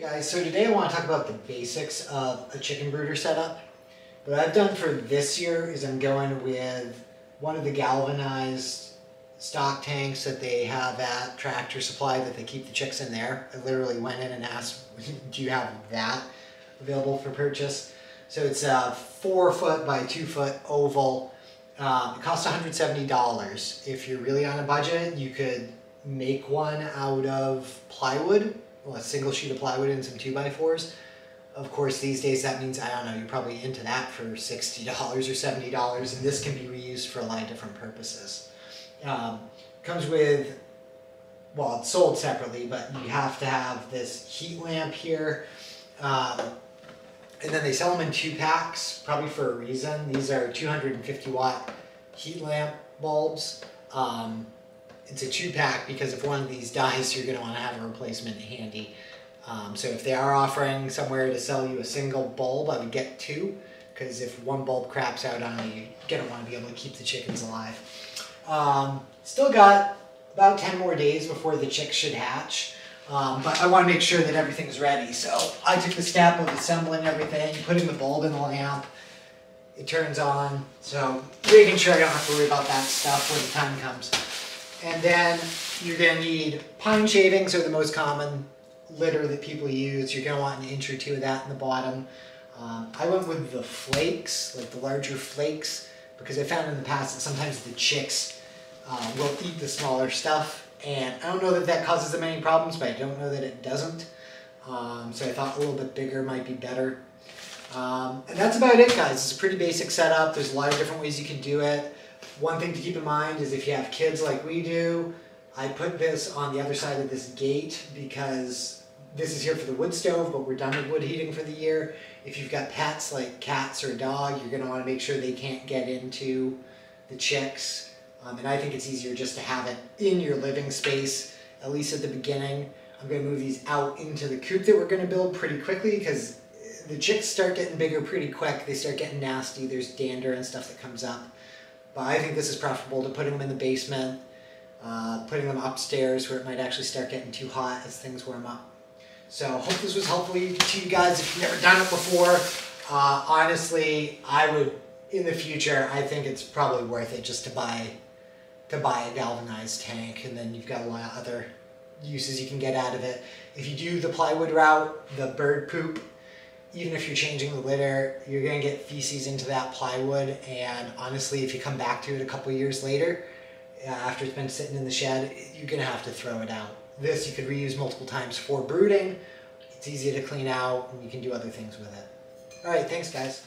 Guys, so today I want to talk about the basics of a chicken brooder setup. What I've done for this year is I'm going with one of the galvanized stock tanks that they have at Tractor Supply that they keep the chicks in there. I literally went in and asked, do you have that available for purchase? So it's a 4 foot by 2 foot oval. It costs $170. If you're really on a budget, you could make one out of plywood. Well, a single sheet of plywood and some 2x4s. Of course, these days that means, I don't know, you're probably into that for $60 or $70, and this can be reused for a lot of different purposes. Comes with, well, it's sold separately, but you have to have this heat lamp here. And then they sell them in 2-packs, probably for a reason. These are 250 watt heat lamp bulbs. It's a 2-pack because if one of these dies, you're going to want to have a replacement handy. So if they are offering somewhere to sell you a single bulb, I would get 2, because if one bulb craps out on you, you're going to want to be able to keep the chickens alive. Still got about 10 more days before the chicks should hatch, but I want to make sure that everything's ready. So I took the step of assembling everything, putting the bulb in the lamp. It turns on, so making sure I don't have to worry about that stuff when the time comes. And then you're going to need pine shavings, are the most common litter that people use. You're going to want 1 inch or 2 of that in the bottom. I went with the flakes, like the larger flakes, because I found in the past that sometimes the chicks will eat the smaller stuff. And I don't know that that causes them any problems, but I don't know that it doesn't. So I thought a little bit bigger might be better. And that's about it, guys. It's a pretty basic setup. There's a lot of different ways you can do it. One thing to keep in mind is if you have kids like we do, I put this on the other side of this gate because this is here for the wood stove, but we're done with wood heating for the year. If you've got pets like cats or a dog, you're going to want to make sure they can't get into the chicks. And I think it's easier just to have it in your living space, at least at the beginning. I'm going to move these out into the coop that we're going to build pretty quickly because the chicks start getting bigger pretty quick. They start getting nasty. There's dander and stuff that comes up. But I think this is preferable to putting them in the basement, putting them upstairs where it might actually start getting too hot as things warm up. So hope this was helpful to you guys if you've never done it before. Honestly, I would, in the future, I think it's probably worth it just to buy a galvanized tank, and then you've got a lot of other uses you can get out of it. If you do the plywood route, the bird poop, even if you're changing the litter, you're going to get feces into that plywood, and honestly, if you come back to it a couple years later, after it's been sitting in the shed, you're going to have to throw it out. This you could reuse multiple times for brooding. It's easy to clean out, and you can do other things with it. Alright, thanks guys.